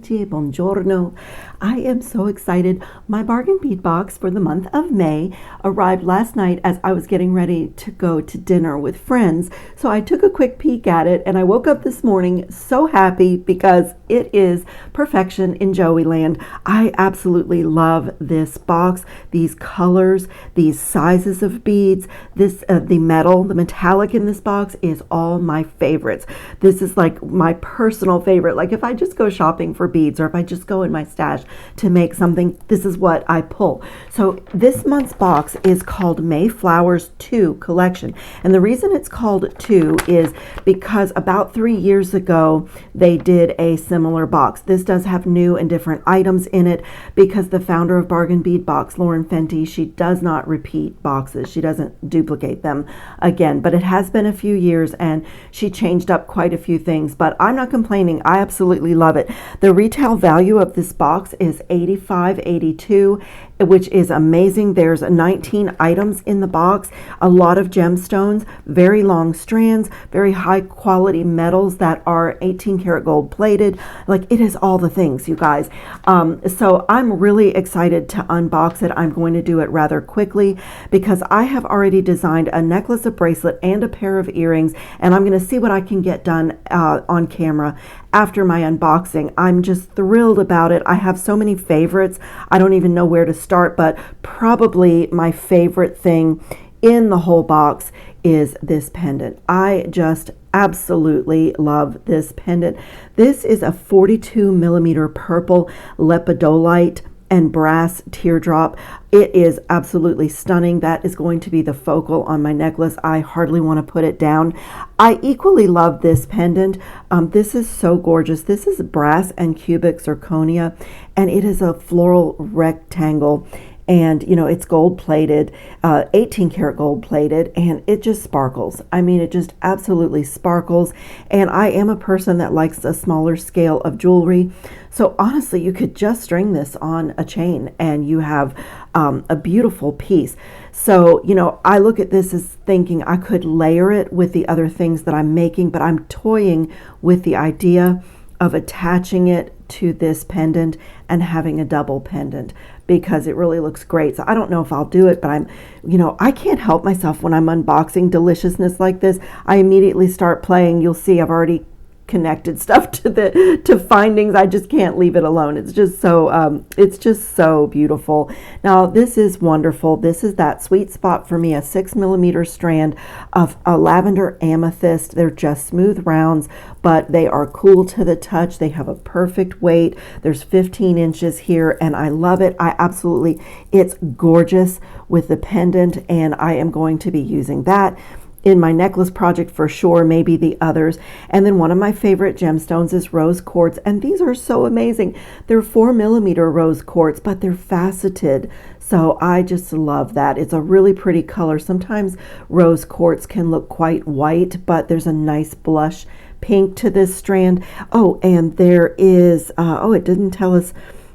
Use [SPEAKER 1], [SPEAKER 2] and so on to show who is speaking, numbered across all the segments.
[SPEAKER 1] amici, buongiorno. I am so excited. My bargain bead box for the month of May arrived last night as I was getting ready to go to dinner with friends. So I took a quick peek at it and I woke up this morning so happy because it is perfection in Joey land. I absolutely love this box, these colors, these sizes of beads, the metallic in this box is all my favorites. This is like my personal favorite. Like if I just go shopping for beads or if I just go in my stash to make something, this is what I pull. So this month's box is called Mayflowers 2 collection. And the reason it's called 2 is because about 3 years ago, they did a similar box. This does have new and different items in it because the founder of Bargain Bead Box, Lauren Fenty, she does not repeat boxes. She doesn't duplicate them again, but it has been a few years and she changed up quite a few things, but I'm not complaining. I absolutely love it. The retail value of this box is $85.82, which is amazing. There's 19 items in the box, a lot of gemstones, very long strands, very high quality metals that are 18 karat gold plated. Like it is all the things, you guys. So I'm really excited to unbox it. I'm going to do it rather quickly because I have already designed a necklace, a bracelet, and a pair of earrings, and I'm going to see what I can get done on camera after my unboxing. I'm just thrilled about it. I have so many favorites. I don't even know where to start, but probably my favorite thing in the whole box is this pendant. I just absolutely love this pendant. This is a 42 millimeter purple lepidolite and brass teardrop. It is absolutely stunning. That is going to be the focal on my necklace. I hardly want to put it down. I equally love this pendant. This is so gorgeous. This is brass and cubic zirconia, and it is a floral rectangle. And, you know, it's gold plated, 18 karat gold plated, and it just sparkles. I mean, it just absolutely sparkles. And I am a person that likes a smaller scale of jewelry. So honestly, you could just string this on a chain and you have a beautiful piece. So, you know, I look at this as thinking I could layer it with the other things that I'm making, but I'm toying with the idea of attaching it to this pendant and having a double pendant because it really looks great. So I don't know if I'll do it, but I can't help myself when I'm unboxing deliciousness like this. I immediately start playing. You'll see I've already connected stuff to findings. I just can't leave it alone. It's just so beautiful. Now this is wonderful. This is that sweet spot for me, a 6 millimeter strand of a lavender amethyst. They're just smooth rounds, but they are cool to the touch. They have a perfect weight. There's 15 inches here and I love it. It's gorgeous with the pendant, and I am going to be using that in my necklace project for sure, maybe the others. And then one of my favorite gemstones is rose quartz, and these are so amazing. They're 4 millimeter rose quartz, but they're faceted. So I just love that. It's a really pretty color. Sometimes rose quartz can look quite white, but there's a nice blush pink to this strand. Oh, and there is, it didn't tell us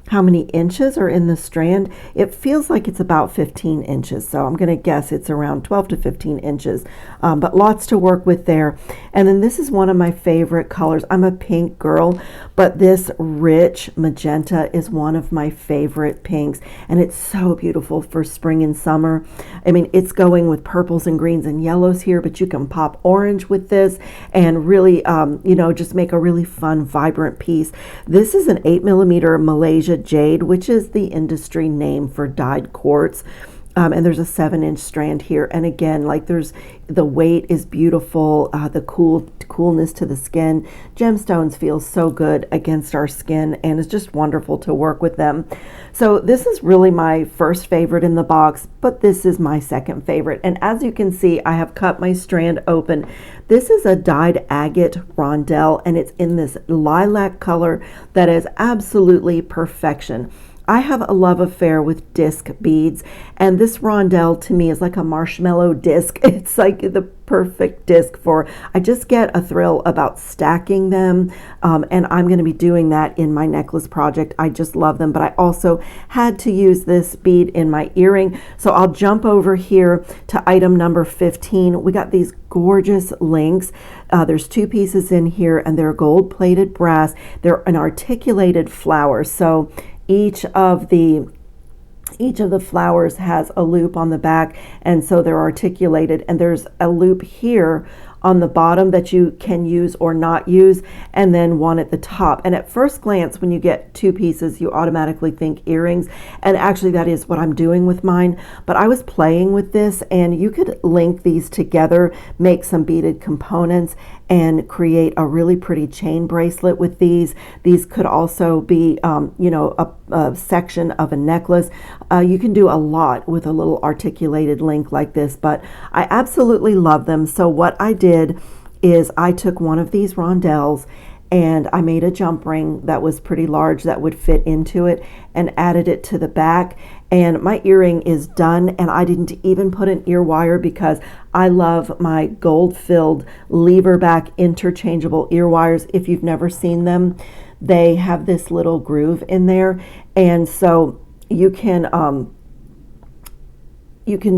[SPEAKER 1] how many inches are in the strand. It feels like it's about 15 inches. So I'm going to guess it's around 12 to 15 inches, but lots to work with there. And then this is one of my favorite colors. I'm a pink girl, but this rich magenta is one of my favorite pinks. And it's so beautiful for spring and summer. I mean, it's going with purples and greens and yellows here, but you can pop orange with this and really, just make a really fun, vibrant piece. This is an 8 millimeter Malaysia jade, which is the industry name for dyed quartz. And there's a 7-inch strand here. And again, like the weight is beautiful. The coolness to the skin. Gemstones feel so good against our skin, and it's just wonderful to work with them. So this is really my first favorite in the box, but this is my second favorite. And as you can see, I have cut my strand open. This is a dyed agate rondelle, and it's in this lilac color that is absolutely perfection. I have a love affair with disc beads, and this rondelle to me is like a marshmallow disc. It's like the perfect disc for, I just get a thrill about stacking them, and I'm going to be doing that in my necklace project. I just love them, but I also had to use this bead in my earring. So I'll jump over here to item number 15. We got these gorgeous links. There's 2 pieces in here, and they're gold plated brass. They're an articulated flower. So each of the flowers has a loop on the back, and so they're articulated, and there's a loop here on the bottom that you can use or not use, and then one at the top. And at first glance, when you get 2 pieces, you automatically think earrings, and actually that is what I'm doing with mine. But I was playing with this, and you could link these together, make some beaded components, and create a really pretty chain bracelet with these. These could also be, a section of a necklace. You can do a lot with a little articulated link like this, but I absolutely love them. So what I did is I took one of these rondelles and I made a jump ring that was pretty large that would fit into it, and added it to the back. And my earring is done, and I didn't even put an ear wire because I love my gold filled lever back interchangeable ear wires. If you've never seen them, they have this little groove in there, and so you can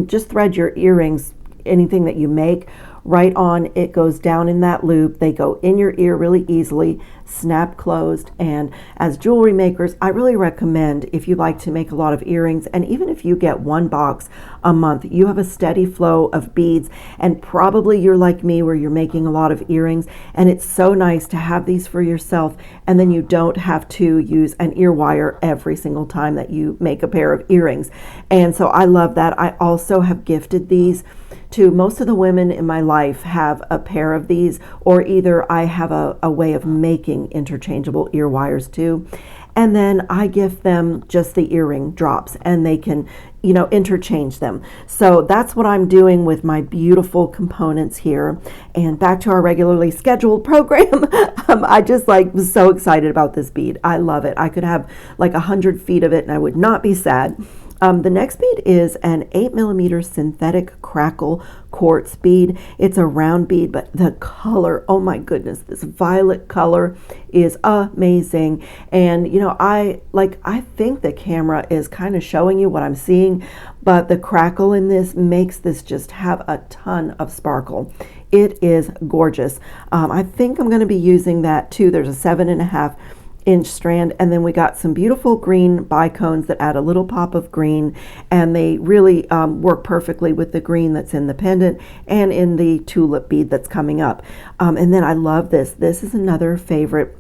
[SPEAKER 1] just thread your earrings, anything that you make, right on. It goes down in that loop. They go in your ear really easily, snap closed. And as jewelry makers, I really recommend, if you like to make a lot of earrings, and even if you get 1 box a month, you have a steady flow of beads, and probably you're like me where you're making a lot of earrings, and it's so nice to have these for yourself, and then you don't have to use an ear wire every single time that you make a pair of earrings. And so I love that. I also have gifted these to most of the women in my life. Have a pair of these, or either I have a way of making interchangeable ear wires too, and then I gift them just the earring drops, and they can interchange them. So that's what I'm doing with my beautiful components here. And back to our regularly scheduled program. I just was so excited about this bead. I love it. I could have 100 feet of it and I would not be sad. The next bead is an 8mm synthetic crackle quartz bead. It's a round bead, but the color, oh my goodness, this violet color is amazing. And I think the camera is kind of showing you what I'm seeing, but the crackle in this makes this just have a ton of sparkle. It is gorgeous. I think I'm going to be using that too. There's a 7.5-inch strand, and then we got some beautiful green bicones that add a little pop of green, and they really work perfectly with the green that's in the pendant and in the tulip bead that's coming up. And then I love this. This is another favorite.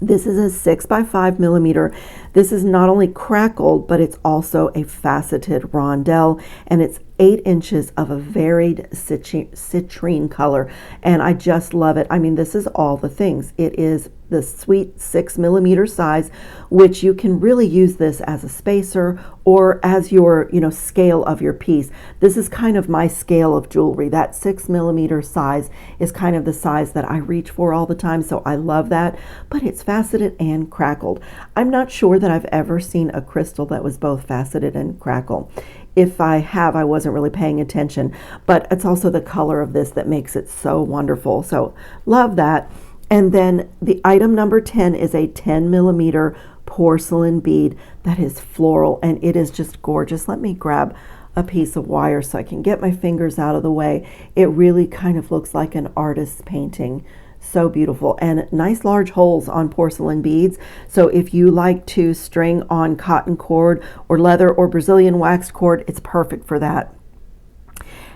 [SPEAKER 1] This is a 6x5mm. This is not only crackled, but it's also a faceted rondelle, and it's 8 inches of a varied citrine color, and I just love it. I mean, this is all the things. It is the sweet 6mm size, which you can really use this as a spacer or as your scale of your piece. This is kind of my scale of jewelry. That 6mm size is kind of the size that I reach for all the time, so I love that. But it's faceted and crackled. I'm not sure that I've ever seen a crystal that was both faceted and crackle. If I have, I wasn't really paying attention, but it's also the color of this that makes it so wonderful. So love that. And then the item number 10 is a 10mm porcelain bead that is floral, and it is just gorgeous. Let me grab a piece of wire so I can get my fingers out of the way. It really kind of looks like an artist's painting. So beautiful, and nice large holes on porcelain beads. So if you like to string on cotton cord or leather or Brazilian waxed cord, it's perfect for that.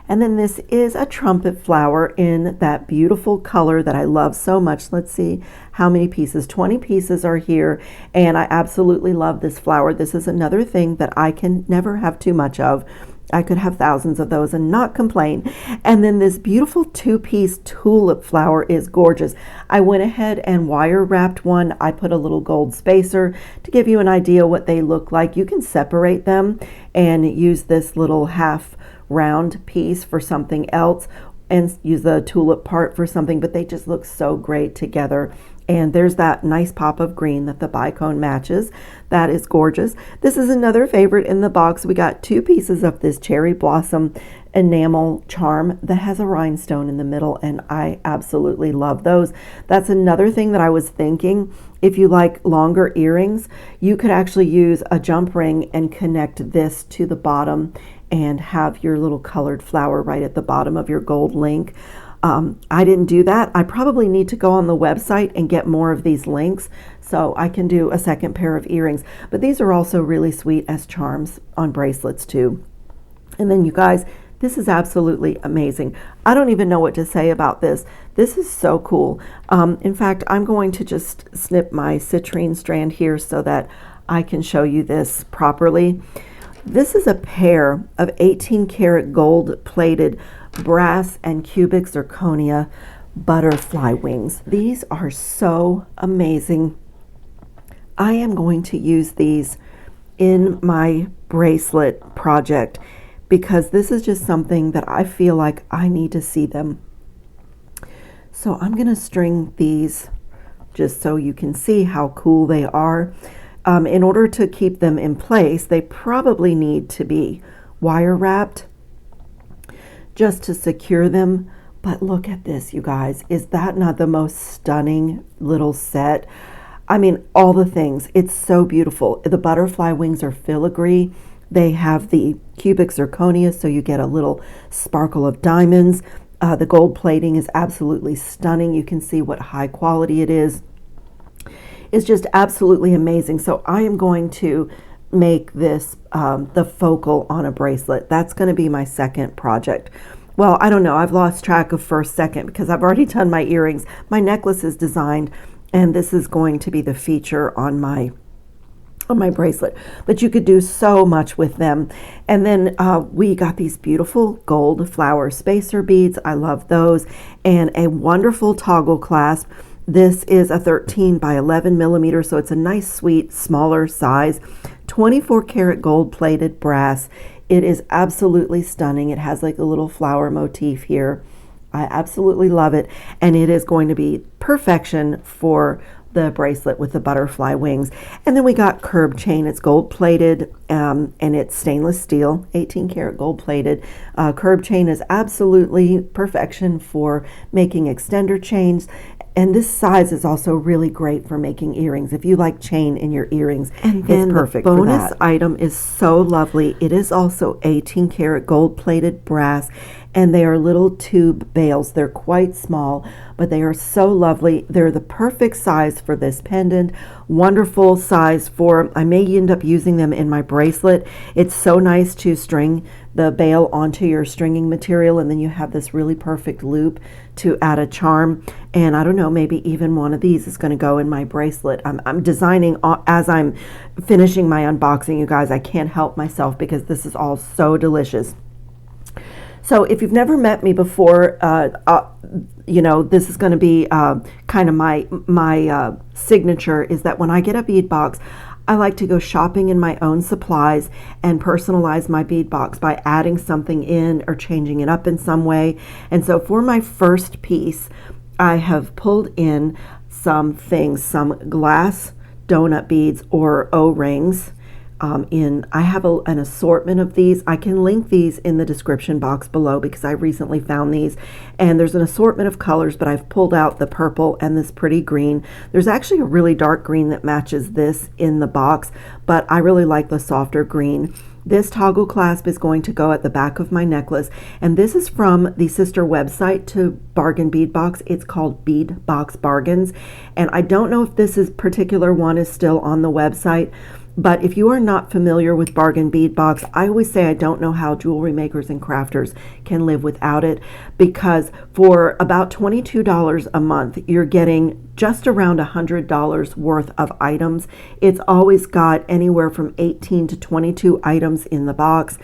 [SPEAKER 1] And then this is a trumpet flower in that beautiful color that I love so much. Let's see how many pieces. 20 pieces are here, and I absolutely love this flower. This is another thing that I can never have too much of. I could have thousands of those and not complain. And then this beautiful 2-piece tulip flower is gorgeous. I went ahead and wire wrapped one. I put a little gold spacer to give you an idea what they look like. You can separate them and use this little half round piece for something else and use the tulip part for something, but they just look so great together. And there's that nice pop of green that the bicone matches. That is gorgeous. This is another favorite in the box. We got 2 pieces of this cherry blossom enamel charm that has a rhinestone in the middle, and I absolutely love those. That's another thing that I was thinking. If you like longer earrings, you could actually use a jump ring and connect this to the bottom and have your little colored flower right at the bottom of your gold link. I didn't do that. I probably need to go on the website and get more of these links so I can do a second pair of earrings. But these are also really sweet as charms on bracelets too. And then you guys, this is absolutely amazing. I don't even know what to say about this. This is so cool. In fact, I'm going to just snip my citrine strand here so that I can show you this properly. This is a pair of 18 karat gold plated brass and cubic zirconia butterfly wings. These are so amazing. I am going to use these in my bracelet project because this is just something that I feel like I need to see them. So I'm going to string these just so you can see how cool they are. In order to keep them in place, they probably need to be wire wrapped just to secure them. But look at this, you guys. Is that not the most stunning little set? I mean, all the things. It's so beautiful. The butterfly wings are filigree. They have the cubic zirconia, so you get a little sparkle of diamonds. The gold plating is absolutely stunning. You can see what high quality it is. It's just absolutely amazing. So I am going to make this the focal on a bracelet. That's going to be my second project. Well, I don't know. I've lost track of first, second because I've already done my earrings. My necklace is designed, and this is going to be the feature on my bracelet. But you could do so much with them. And then we got these beautiful gold flower spacer beads. I love those. And a wonderful toggle clasp. This is a 13 by 11 millimeter, so it's a nice, sweet, smaller size. 24 karat gold plated brass. It is absolutely stunning. It has like a little flower motif here. I absolutely love it. And it is going to be perfection for the bracelet with the butterfly wings. And then we got curb chain. It's gold plated and it's stainless steel, 18 karat gold plated. Curb chain is absolutely perfection for making extender chains. And this size is also really great for making earrings. If you like chain in your earrings, and then it's perfect. The bonus item is so lovely. It is also 18 karat gold plated brass, and they are little tube bails. They're quite small, but they are so lovely. They're the perfect size for this pendant. Wonderful size for, I may end up using them in my bracelet. It's so nice to string the bail onto your stringing material, and then you have this really perfect loop to add a charm. And I don't know, maybe even one of these is going to go in my bracelet. I'm designing as I'm finishing my unboxing, you guys. I can't help myself because this is all so delicious. So if you've never met me before, you know, this is going to be kind of my signature is that when I get a bead box, I like to go shopping in my own supplies and personalize my bead box by adding something in or changing it up in some way. And so for my first piece, I have pulled in some things, some glass donut beads or O-rings. I have an assortment of these. I can link these in the description box below because I recently found these, and there's an assortment of colors, but I've pulled out the purple and this pretty green. There's actually a really dark green that matches this in the box, but I really like the softer green. This toggle clasp is going to go at the back of my necklace, and this is from the sister website to Bargain Bead Box. It's called Bead Box Bargains, and I don't know if this particular one is still on the website. But if you are not familiar with Bargain Bead Box, I always say I don't know how jewelry makers and crafters can live without it, because for about $22 a month, you're getting just around $100 worth of items. It's always got anywhere from 18 to 22 items in the box.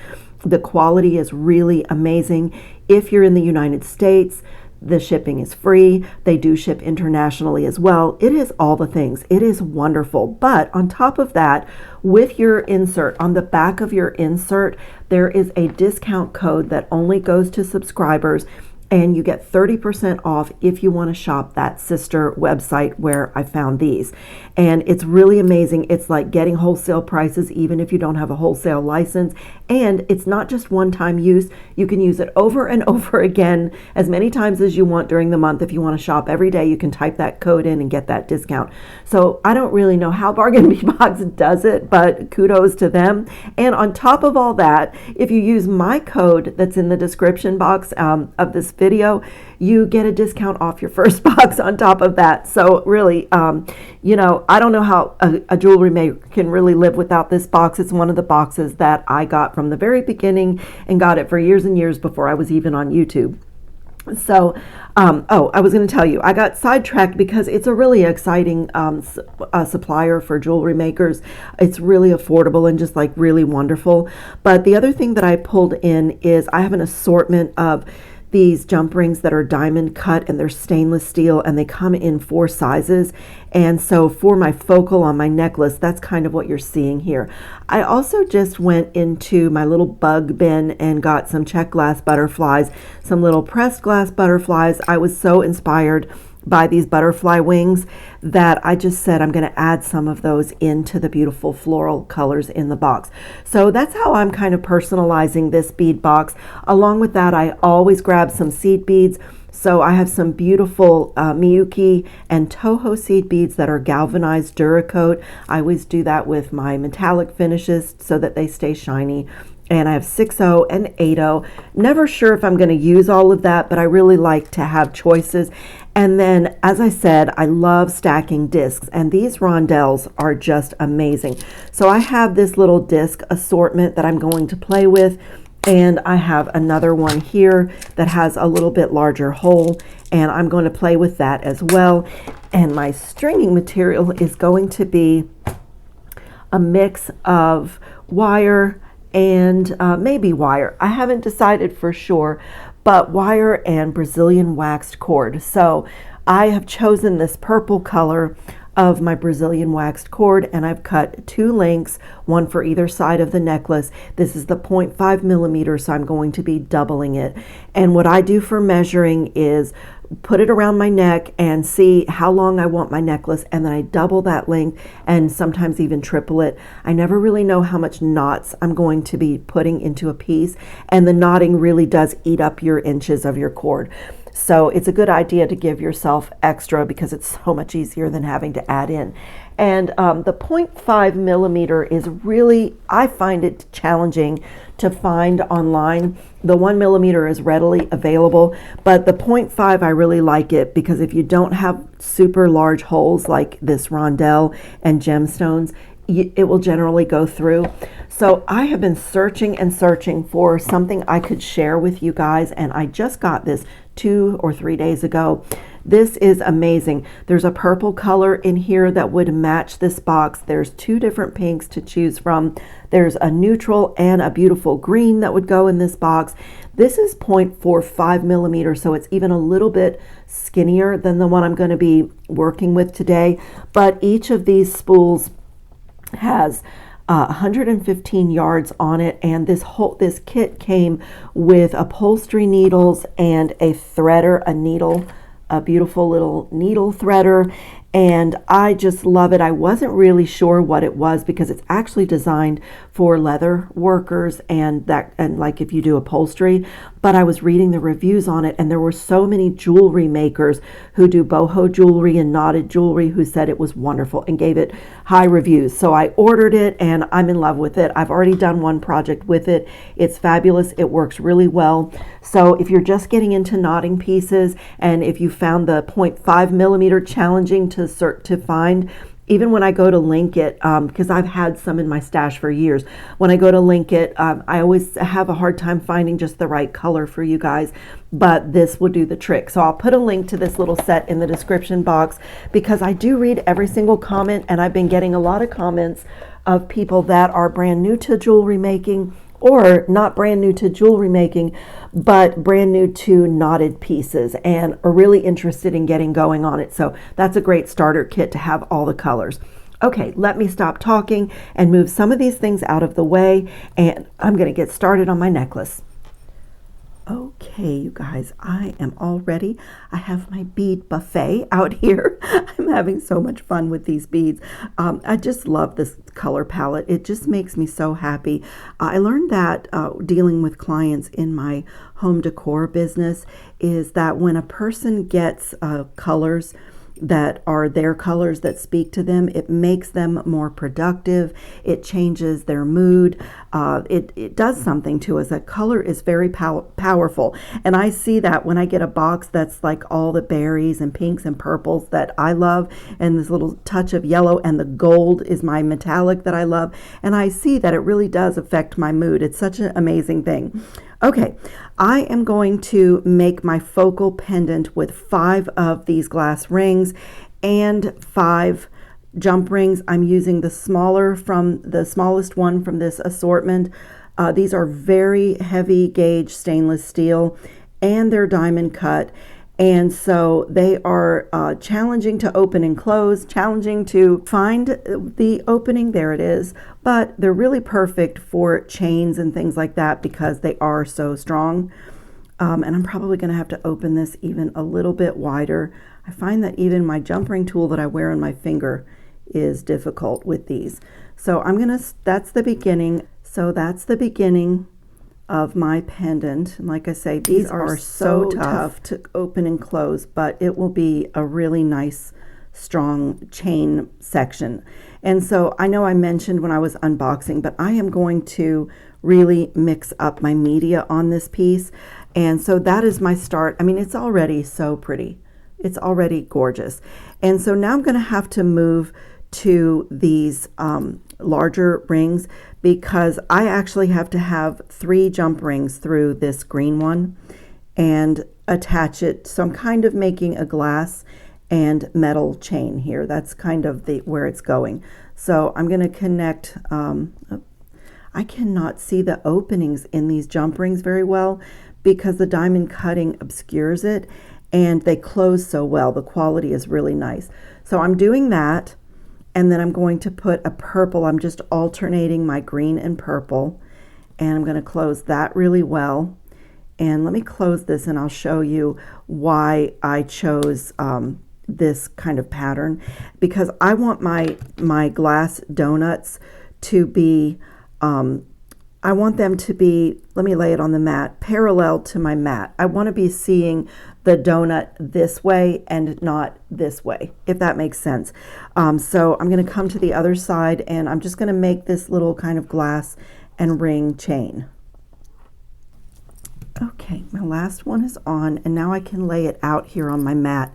[SPEAKER 1] The quality is really amazing. If you're in the United States, the shipping is free. They do ship internationally as well. It is all the things. It is wonderful. But on top of that, with your insert, on the back of your insert, there is a discount code that only goes to subscribers. and you get 30% off if you want to shop that sister website where I found these. And it's really amazing. It's like getting wholesale prices even if you don't have a wholesale license. And it's not just one-time use. You can use it over and over again as many times as you want during the month. If you want to shop every day, you can type that code in and get that discount. So I don't really know how Bargain Bead Box does it, but kudos to them. And on top of all that, if you use my code that's in the description box of this video, you get a discount off your first box on top of that. So really, you know, I don't know how a jewelry maker can really live without this box. It's one of the boxes that I got from the very beginning and got it for years and years before I was even on YouTube. So, oh, I was going to tell you, I got sidetracked because it's a really exciting supplier for jewelry makers. It's really affordable and just like really wonderful. But the other thing that I pulled in is I have an assortment of these jump rings that are diamond cut, and they're stainless steel, and they come in 4 sizes. And so for my focal on my necklace, that's kind of what you're seeing here. I also just went into my little bug bin and got some check glass butterflies, some little pressed glass butterflies. I was so inspired by these butterfly wings that I just said I'm going to add some of those into the beautiful floral colors in the box. So that's how I'm kind of personalizing this bead box. Along with that, I always grab some seed beads. So I have some beautiful Miyuki and Toho seed beads that are galvanized Duracoat. I always do that with my metallic finishes so that they stay shiny. And I have 6.0 and 8.0. Never sure if I'm going to use all of that, but I really like to have choices. And then, as I said, I love stacking discs, and these rondelles are just amazing. So I have this little disc assortment that I'm going to play with, and I have another one here that has a little bit larger hole, and I'm going to play with that as well. And my stringing material is going to be a mix of wire and maybe wire. I haven't decided for sure, but wire and Brazilian waxed cord. So I have chosen this purple color of my Brazilian waxed cord, and I've cut 2 lengths, one for either side of the necklace. This is the 0.5 millimeters, so I'm going to be doubling it. And what I do for measuring is put it around my neck and see how long I want my necklace, and then I double that length and sometimes even triple it. I never really know how much knots I'm going to be putting into a piece, and the knotting really does eat up your inches of your cord. So it's a good idea to give yourself extra because it's so much easier than having to add in. And the 0.5 millimeter is really, I find it challenging to find online. The 1 millimeter is readily available, but the 0.5, I really like it because if you don't have super large holes like this rondelle and gemstones, it will generally go through. So I have been searching and searching for something I could share with you guys, and I just got this 2 or 3 days ago. This is amazing. There's a purple color in here that would match this box. There's 2 different pinks to choose from. There's a neutral and a beautiful green that would go in this box. This is 0.45 millimeters, so it's even a little bit skinnier than the one I'm going to be working with today. But each of these spools has 115 yards on it, and this kit came with upholstery needles and a threader, a beautiful little needle threader, and I just love it. I wasn't really sure what it was because it's actually designed for leather workers and like if you do upholstery, but I was reading the reviews on it, and there were so many jewelry makers who do boho jewelry and knotted jewelry who said it was wonderful and gave it high reviews. So I ordered it and I'm in love with it. I've already done one project with it. It's fabulous. It works really well. So if you're just getting into knotting pieces, and if you found the 0.5 millimeter challenging to find, even when I go to link it, because I've had some in my stash for years, when I go to link it, I always have a hard time finding just the right color for you guys, but this will do the trick. So I'll put a link to this little set in the description box because I do read every single comment, and I've been getting a lot of comments of people that are brand new to jewelry making, or not brand new to jewelry making, but brand new to knotted pieces and are really interested in getting going on it. So that's a great starter kit to have all the colors. Okay, let me stop talking and move some of these things out of the way, and I'm going to get started on my necklace. Okay, you guys, I am all ready. I have my bead buffet out here. I'm having so much fun with these beads. I just love this color palette. It just makes me so happy. I learned that dealing with clients in my home decor business is that when a person gets colors that are their colors that speak to them, it makes them more productive. It changes their mood. It does something to us. That color is very powerful. And I see that when I get a box that's like all the berries and pinks and purples that I love, and this little touch of yellow, and the gold is my metallic that I love. And I see that it really does affect my mood. It's such an amazing thing. Okay, I am going to make my focal pendant with 5 of these glass rings and 5 jump rings. I'm using the smallest one from this assortment. These are very heavy gauge stainless steel, and they're diamond cut. And so they are challenging to open and close, challenging to find the opening. There it is. But they're really perfect for chains and things like that because they are so strong. And I'm probably going to have to open this even a little bit wider. I find that even my jump ring tool that I wear on my finger is difficult with these. So that's the beginning. So that's the beginning of my pendant. And like I say, these are so tough to open and close, but it will be a really nice strong chain section. And so I know I mentioned when I was unboxing, but I am going to really mix up my media on this piece. And so that is my start. I mean, it's already so pretty. It's already gorgeous. And so now I'm going to have to move to these larger rings, because I actually have to have 3 jump rings through this green one and attach it. So I'm kind of making a glass and metal chain here. That's kind of where it's going. So I'm going to connect. I cannot see the openings in these jump rings very well because the diamond cutting obscures it, and they close so well. The quality is really nice. So I'm doing that. And then I'm going to put a purple. I'm just alternating my green and purple. And I'm going to close that really well. And let me close this and I'll show you why I chose this kind of pattern. Because I want my glass donuts to be, I want them to be, let me lay it on the mat, parallel to my mat. I want to be seeing the donut this way and not this way, if that makes sense. So I'm going to come to the other side, and I'm just going to make this little kind of glass and ring chain. Okay, my last one is on, and now I can lay it out here on my mat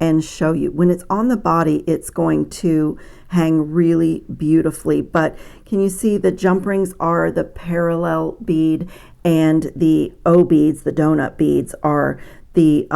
[SPEAKER 1] and show you. When it's on the body, it's going to hang really beautifully, but can you see the jump rings are the parallel bead, and the O beads, the donut beads, are the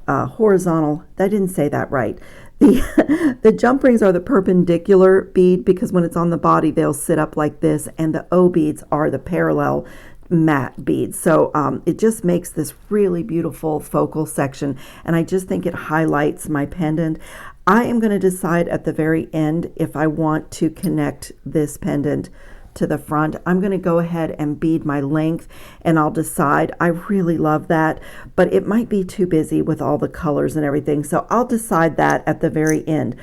[SPEAKER 1] horizontal. I didn't say that right. The jump rings are the perpendicular bead, because when it's on the body, they'll sit up like this, and the O beads are the parallel matte beads. So it just makes this really beautiful focal section, and I just think it highlights my pendant. I am going to decide at the very end if I want to connect this pendant to the front. I'm going to go ahead and bead my length, and I'll decide. I really love that, but it might be too busy with all the colors and everything, so I'll decide that at the very end.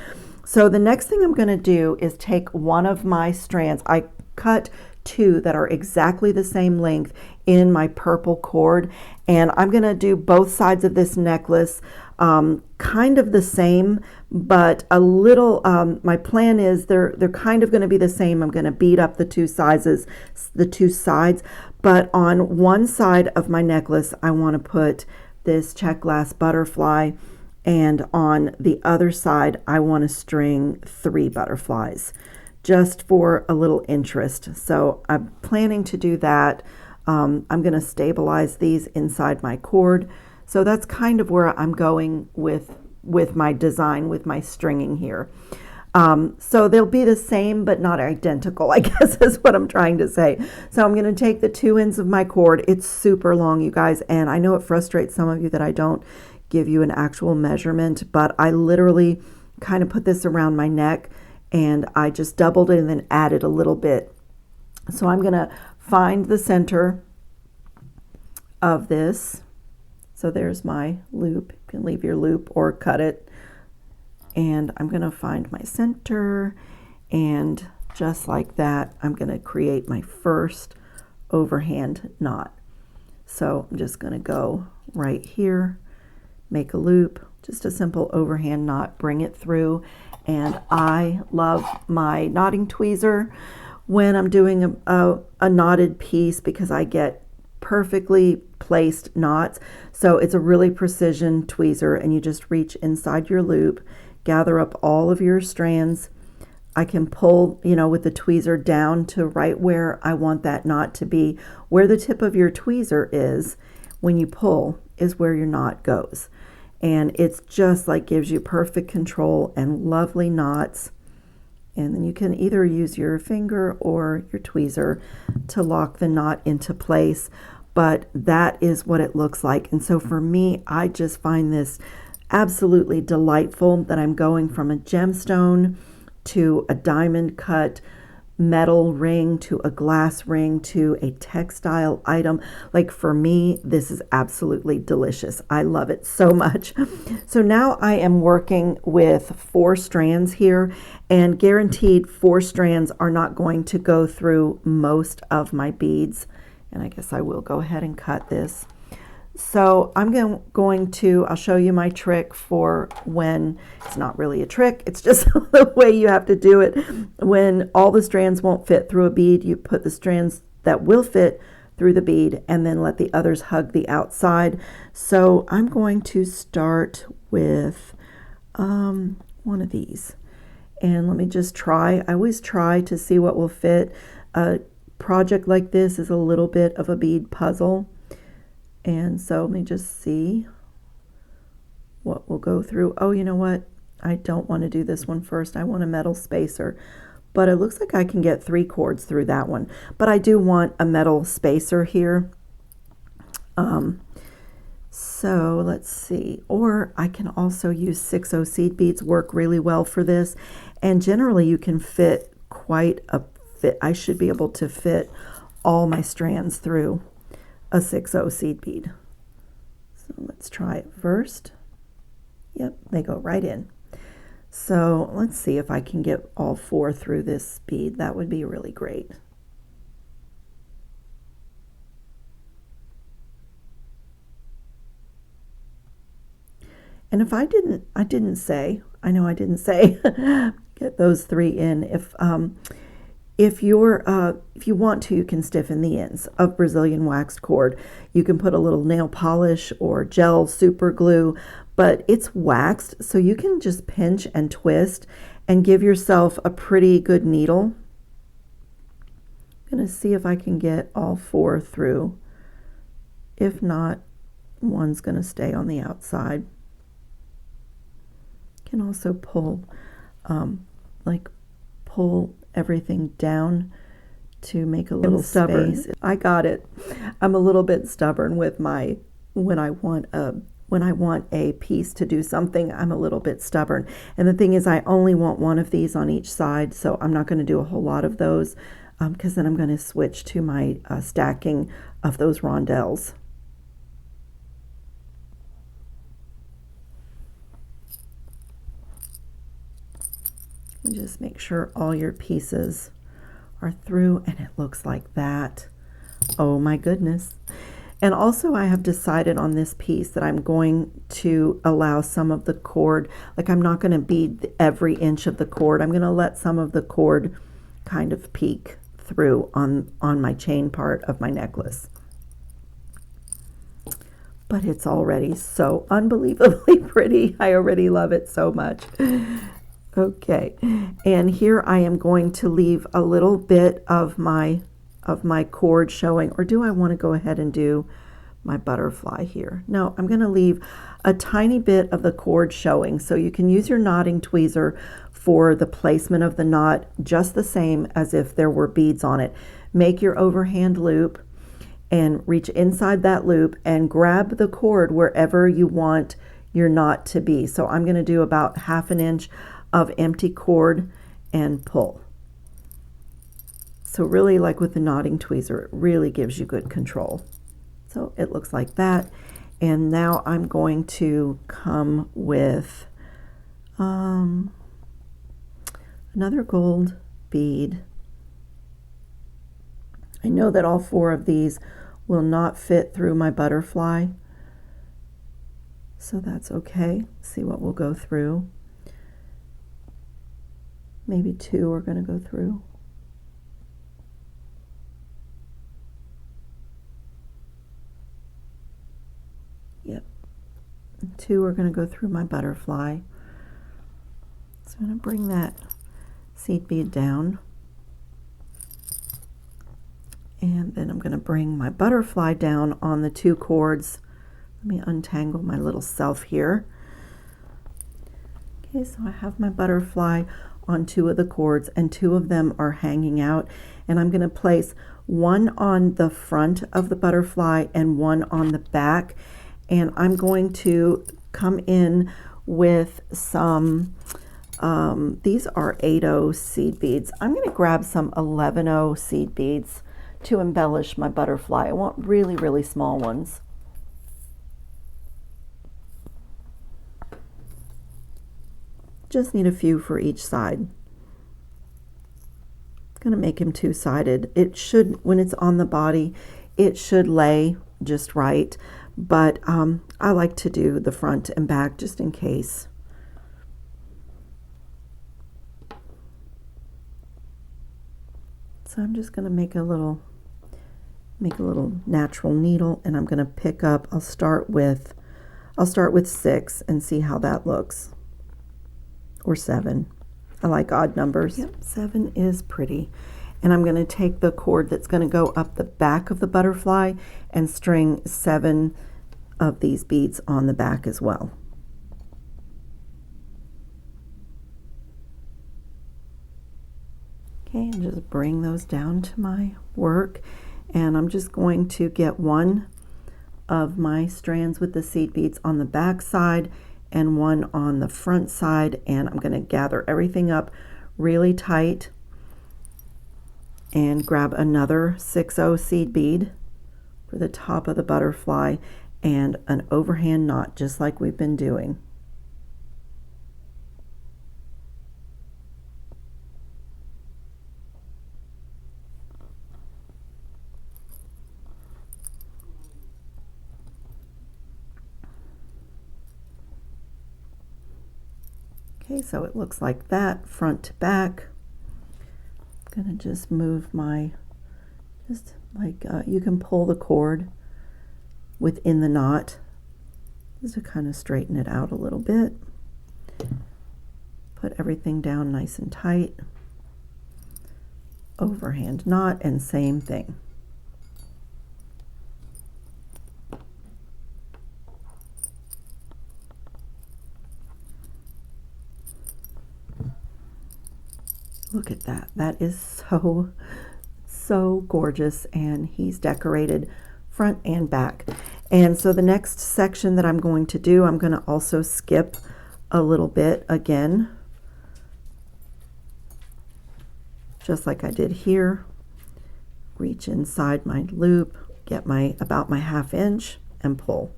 [SPEAKER 1] So the next thing I'm going to do is take one of my strands. I cut 2 that are exactly the same length in my purple cord, and I'm going to do both sides of this necklace kind of the same, but a little, my plan is they're kind of going to be the same. I'm going to bead up the two sides, but on one side of my necklace, I want to put this check glass butterfly, and on the other side, I want to string 3 butterflies, just for a little interest. So I'm planning to do that. I'm going to stabilize these inside my cord. So that's kind of where I'm going with my design, with my stringing here. So they'll be the same, but not identical, I guess is what I'm trying to say. So I'm going to take the 2 ends of my cord. It's super long, you guys, and I know it frustrates some of you that I don't give you an actual measurement, but I literally kind of put this around my neck, and I just doubled it and then added a little bit. So I'm going to find the center of this. So there's my loop. You can leave your loop or cut it. And I'm going to find my center, and just like that, I'm going to create my first overhand knot. So I'm just going to go right here, make a loop, just a simple overhand knot, bring it through. And I love my knotting tweezer when I'm doing a knotted piece because I get perfectly placed knots. So it's a really precision tweezer, and you just reach inside your loop, gather up all of your strands. I can pull, with the tweezer down to right where I want that knot to be. Where the tip of your tweezer is when you pull is where your knot goes. And it's just like gives you perfect control and lovely knots. And then you can either use your finger or your tweezer to lock the knot into place. But that is what it looks like. And so for me, I just find this absolutely delightful that I'm going from a gemstone to a diamond cut metal ring to a glass ring to a textile item. Like, for me, this is absolutely delicious. I love it so much. So now I am working with 4 strands here, and guaranteed 4 strands are not going to go through most of my beads. And I guess I will go ahead and cut this. So I'm going to, I'll show you my trick for when, it's not really a trick, it's just the way you have to do it. When all the strands won't fit through a bead, you put the strands that will fit through the bead and then let the others hug the outside. So I'm going to start with one of these. And let me just try. I always try to see what will fit. A project like this is a little bit of a bead puzzle. And so let me just see what will go through. Oh, you know what? I don't want to do this one first. I want a metal spacer. But it looks like I can get 3 cords through that one. But I do want a metal spacer here. So let's see. Or I can also use 6/0 seed beads, work really well for this. And generally you can fit quite a fit. I should be able to fit all my strands through a 6/0 seed bead. So let's try it first. Yep, they go right in. So let's see if I can get all 4 through this bead. That would be really great. And if I didn't say, get those 3 in. If you want to, you can stiffen the ends of Brazilian waxed cord. You can put a little nail polish or gel super glue, but it's waxed, so you can just pinch and twist and give yourself a pretty good needle. I'm going to see if I can get all 4 through. If not, one's going to stay on the outside. You can also pull, pull everything down to make a little space. I got it. I'm a little bit stubborn with my when I want a piece to do something. I'm a little bit stubborn. And the thing is, I only want one of these on each side, so I'm not going to do a whole lot of those because then I'm going to switch to my stacking of those rondelles. And just make sure all your pieces are through, and it looks like that. Oh my goodness. And also I have decided on this piece that I'm going to allow some of the cord, like I'm not going to bead every inch of the cord. I'm going to let some of the cord kind of peek through on my chain part of my necklace. But it's already so unbelievably pretty. I already love it so much. Okay, and here I am going to leave a little bit of my cord showing, or do I want to go ahead and do my butterfly here? No, I'm going to leave a tiny bit of the cord showing, so you can use your knotting tweezer for the placement of the knot just the same as if there were beads on it. Make your overhand loop and reach inside that loop and grab the cord wherever you want your knot to be. So I'm going to do about 1/2 inch of empty cord and pull. So really, like with the knotting tweezer, it really gives you good control. So it looks like that. And now I'm going to come with another gold bead. I know that all 4 of these will not fit through my butterfly, so that's okay. See what will go through. Maybe 2 are going to go through. Yep, 2 are going to go through my butterfly. So I'm going to bring that seed bead down. And then I'm going to bring my butterfly down on the 2 cords. Let me untangle my little self here. Okay, so I have my butterfly on 2 of the cords, and 2 of them are hanging out. And I'm going to place 1 on the front of the butterfly and 1 on the back. And I'm going to come in with some, these are 8/0 seed beads. I'm going to grab some 11/0 seed beads to embellish my butterfly. I want really, really small ones. Just need a few for each side. I'm going to make him 2-sided. It should, when it's on the body, it should lay just right, but I like to do the front and back just in case. So I'm just going to make a little natural needle, and I'm going to pick up, I'll start with 6 and see how that looks, or 7. I like odd numbers. Yep, 7 is pretty. And I'm going to take the cord that's going to go up the back of the butterfly and string 7 of these beads on the back as well. Okay, and just bring those down to my work. And I'm just going to get 1 of my strands with the seed beads on the back side and 1 on the front side, and I'm going to gather everything up really tight and grab another 6/0 seed bead for the top of the butterfly and an overhand knot, just like we've been doing. Okay, so it looks like that, front to back. I'm going to just move my, just like you can pull the cord within the knot just to kind of straighten it out a little bit. Put everything down nice and tight. Overhand knot, and same thing. Look at that. That is so gorgeous, and he's decorated front and back. And so the next section that I'm going to do, I'm going to also skip a little bit again, just like I did here. Reach inside my loop, get about my 1/2 inch, and pull.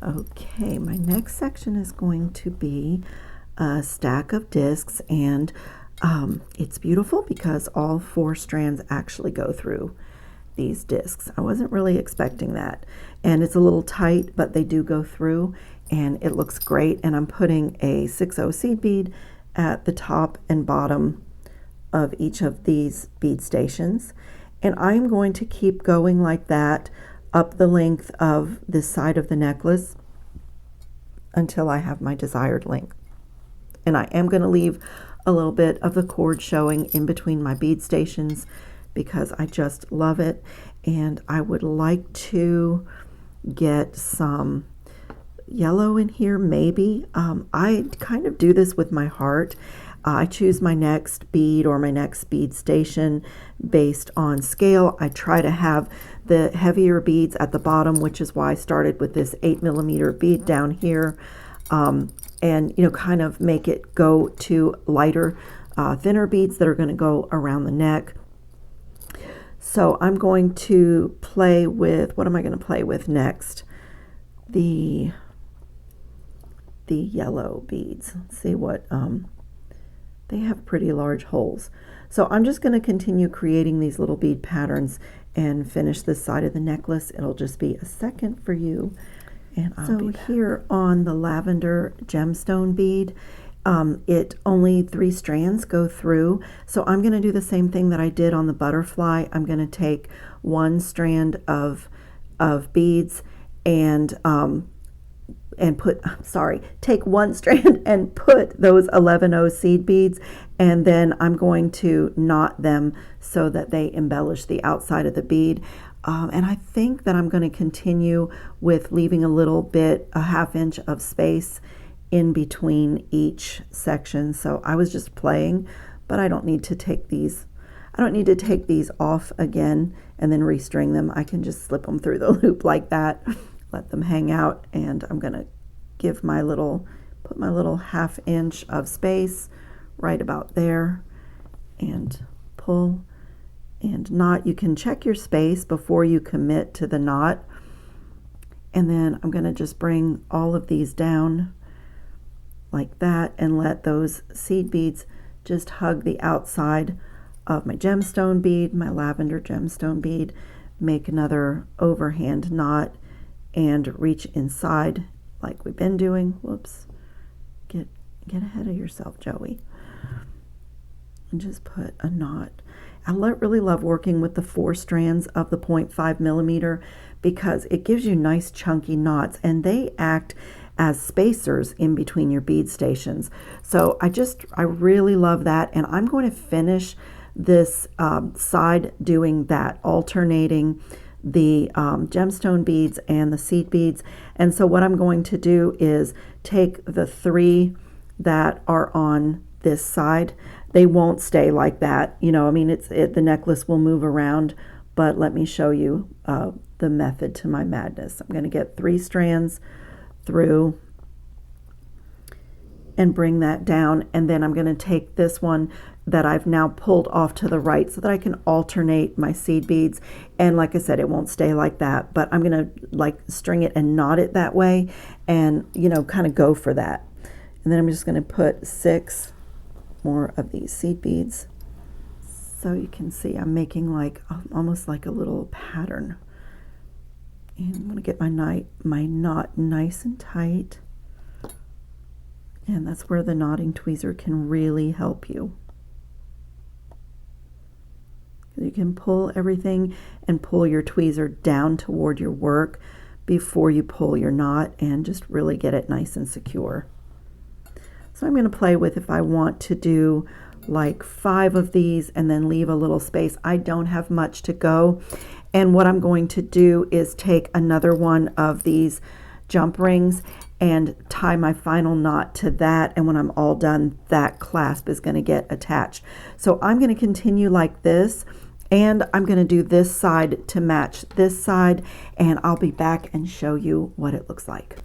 [SPEAKER 1] Okay, my next section is going to be a stack of discs, and it's beautiful because all 4 strands actually go through these discs. I wasn't really expecting that, and it's a little tight, but they do go through, and it looks great. And I'm putting a 6/0 seed bead at the top and bottom of each of these bead stations, and I'm going to keep going like that up the length of this side of the necklace until I have my desired length. And I am going to leave a little bit of the cord showing in between my bead stations because I just love it, and I would like to get some yellow in here maybe. I kind of do this with my heart. I choose my next bead or my next bead station based on scale. I try to have the heavier beads at the bottom, which is why I started with this 8mm bead down here, and kind of make it go to lighter, thinner beads that are going to go around the neck. So I'm going to play with, what am I going to play with next? The yellow beads. Let's see what, they have pretty large holes. So I'm just going to continue creating these little bead patterns and finish this side of the necklace. It'll just be a second for you. And so here on the lavender gemstone bead, it only 3 strands go through. So I'm going to do the same thing that I did on the butterfly. I'm going to take 1 strand of beads and take 1 strand and put those 11O seed beads, and then I'm going to knot them so that they embellish the outside of the bead. And I think that I'm going to continue with leaving a little bit, a ½ inch of space in between each section. So I was just playing, but I don't need to take these off again and then restring them. I can just slip them through the loop like that, let them hang out, and I'm going to give put my little ½ inch of space right about there and pull and knot. You can check your space before you commit to the knot. And then I'm going to just bring all of these down like that and let those seed beads just hug the outside of my gemstone bead, my lavender gemstone bead. Make another overhand knot and reach inside like we've been doing. Whoops. Get ahead of yourself, Joey. And just put a knot. I really love working with the 4 strands of the 0.5 millimeter because it gives you nice chunky knots, and they act as spacers in between your bead stations. So I really love that, and I'm going to finish this side doing that, alternating the gemstone beads and the seed beads. And so what I'm going to do is take the 3 that are on this side. They won't stay like that, you know, I mean, the necklace will move around, but let me show you the method to my madness. I'm going to get 3 strands through and bring that down, and then I'm going to take this one that I've now pulled off to the right so that I can alternate my seed beads. And like I said, it won't stay like that, but I'm going to like string it and knot it that way and, you know, kind of go for that. And then I'm just going to put 6 more of these seed beads. So you can see I'm making like almost like a little pattern. And I'm going to get my knot nice and tight. And that's where the knotting tweezer can really help you. You can pull everything and pull your tweezer down toward your work before you pull your knot and just really get it nice and secure. So I'm going to play with, if I want to do like 5 of these and then leave a little space. I don't have much to go. And what I'm going to do is take another one of these jump rings and tie my final knot to that. And when I'm all done, that clasp is going to get attached. So I'm going to continue like this. And I'm going to do this side to match this side. And I'll be back and show you what it looks like.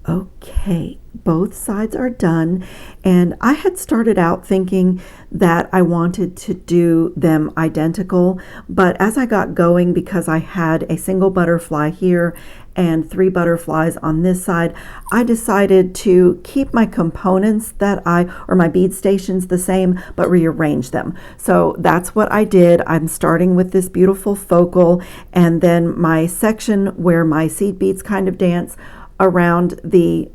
[SPEAKER 1] Okay, both sides are done, and I had started out thinking that I wanted to do them identical, but as I got going, because I had a single butterfly here and 3 butterflies on this side, I decided to keep my components or my bead stations the same, but rearrange them. So that's what I did. I'm starting with this beautiful focal, and then my section where my seed beads kind of dance around the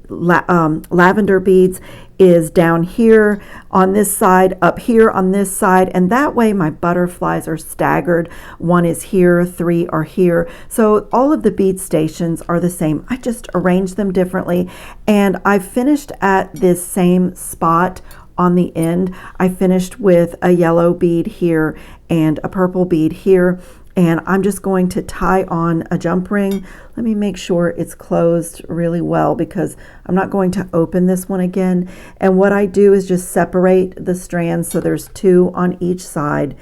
[SPEAKER 1] lavender beads is down here on this side, up here on this side, and that way my butterflies are staggered. 1 is here, 3 are here. So all of the bead stations are the same. I just arranged them differently, and I finished at this same spot on the end. I finished with a yellow bead here and a purple bead here. And I'm just going to tie on a jump ring. Let me make sure it's closed really well because I'm not going to open this one again. And what I do is just separate the strands so there's 2 on each side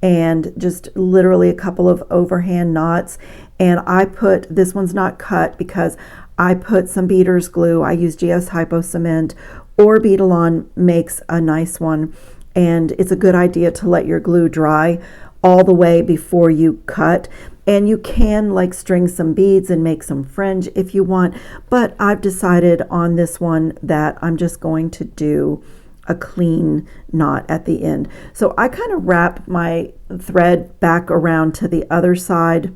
[SPEAKER 1] and just literally a couple of overhand knots. And I put, this one's not cut because I put some beader's glue. I use GS Hypo Cement, or Beadalon makes a nice one. and it's a good idea to let your glue dry all the way before you cut. And you can like string some beads and make some fringe if you want, but I've decided on this one that I'm just going to do a clean knot at the end. So I kind of wrap my thread back around to the other side,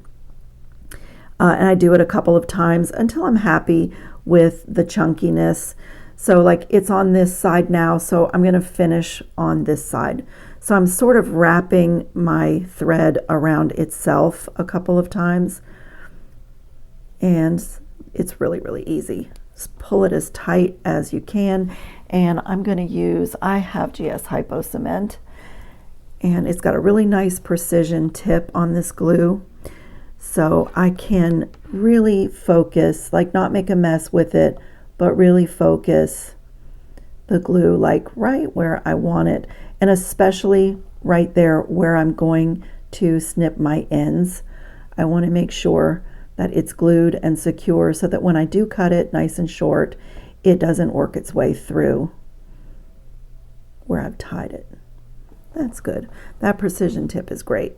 [SPEAKER 1] and I do it a couple of times until I'm happy with the chunkiness. So like it's on this side now, so I'm going to finish on this side. So I'm sort of wrapping my thread around itself a couple of times, and it's really, really easy. Just pull it as tight as you can, and I'm going to use, I have GS Hypo Cement, and it's got a really nice precision tip on this glue, so I can really focus, like not make a mess with it, but really focus the glue like right where I want it, and especially right there where I'm going to snip my ends. I want to make sure that it's glued and secure so that when I do cut it nice and short, it doesn't work its way through where I've tied it. That's good. That precision tip is great.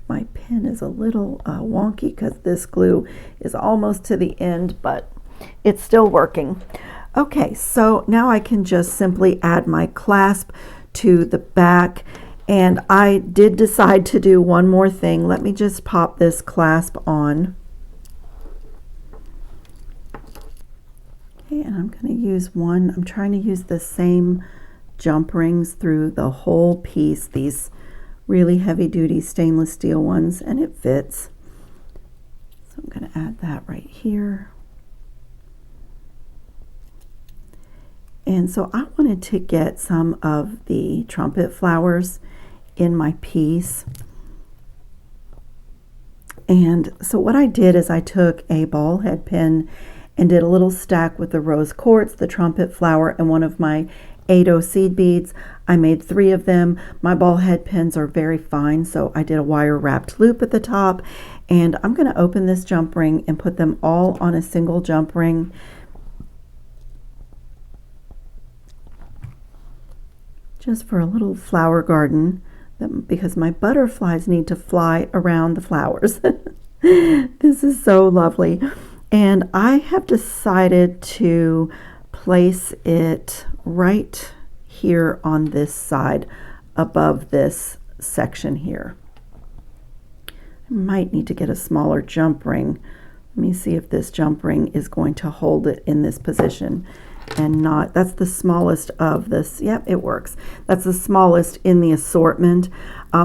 [SPEAKER 1] My pen is a little wonky because this glue is almost to the end, but it's still working. Okay, so now I can just simply add my clasp to the back, and I did decide to do one more thing. Let me just pop this clasp on. Okay, and I'm going to use one. I'm trying to use the same jump rings through the whole piece, these really heavy-duty stainless steel ones, and it fits. So I'm going to add that right here. And so I wanted to get some of the trumpet flowers in my piece. And so what I did is I took a ball head pin and did a little stack with the rose quartz, the trumpet flower, and one of my 8/0 seed beads. I made 3 of them. My ball head pins are very fine, so I did a wire wrapped loop at the top, and I'm going to open this jump ring and put them all on a single jump ring. Just for a little flower garden, because my butterflies need to fly around the flowers. This is so lovely. And I have decided to place it right here on this side above this section here. I might need to get a smaller jump ring. Let me see if this jump ring is going to hold it in this position and not. That's the smallest of this. Yep, it works. That's the smallest in the assortment.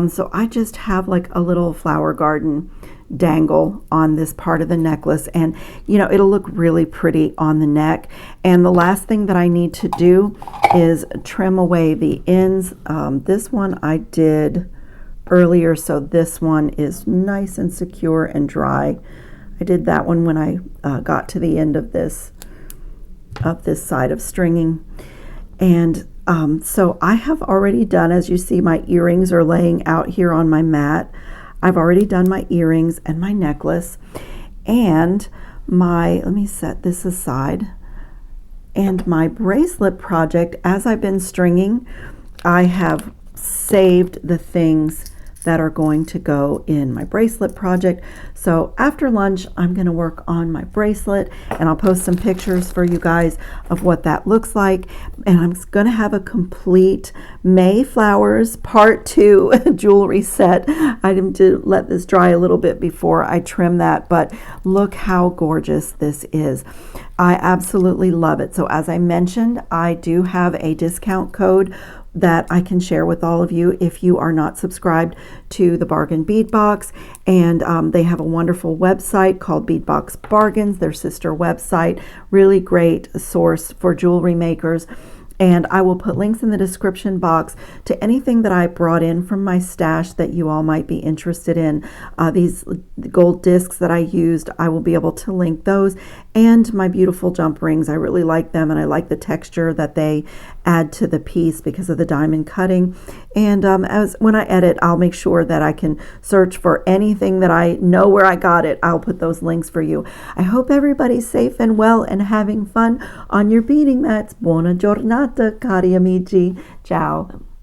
[SPEAKER 1] So I just have like a little flower garden dangle on this part of the necklace, and you know, it'll look really pretty on the neck. And the last thing that I need to do is trim away the ends. This one I did earlier, so this one is nice and secure and dry. I did that one when I got to the end of this side of stringing. And so I have already done, as you see, my earrings are laying out here on my mat. I've already done my earrings and my necklace, and let me set this aside, and my bracelet project. As I've been stringing, I have saved the things that are going to go in my bracelet project. So after lunch, I'm going to work on my bracelet, and I'll post some pictures for you guys of what that looks like. And I'm going to have a complete May Flowers Part 2 jewelry set. I need to let this dry a little bit before I trim that, but look how gorgeous this is. I absolutely love it. So as I mentioned, I do have a discount code that I can share with all of you if you are not subscribed to the Bargain Bead Box. And they have a wonderful website called Bead Box Bargains, their sister website. Really great source for jewelry makers. And I will put links in the description box to anything that I brought in from my stash that you all might be interested in. These gold discs that I used, I will be able to link those, and my beautiful jump rings. I really like them, and I like the texture that they add to the piece because of the diamond cutting. And when I edit, I'll make sure that I can search for anything that I know where I got it. I'll put those links for you. I hope everybody's safe and well and having fun on your beading mats. Buona giornata, cari amici. Ciao.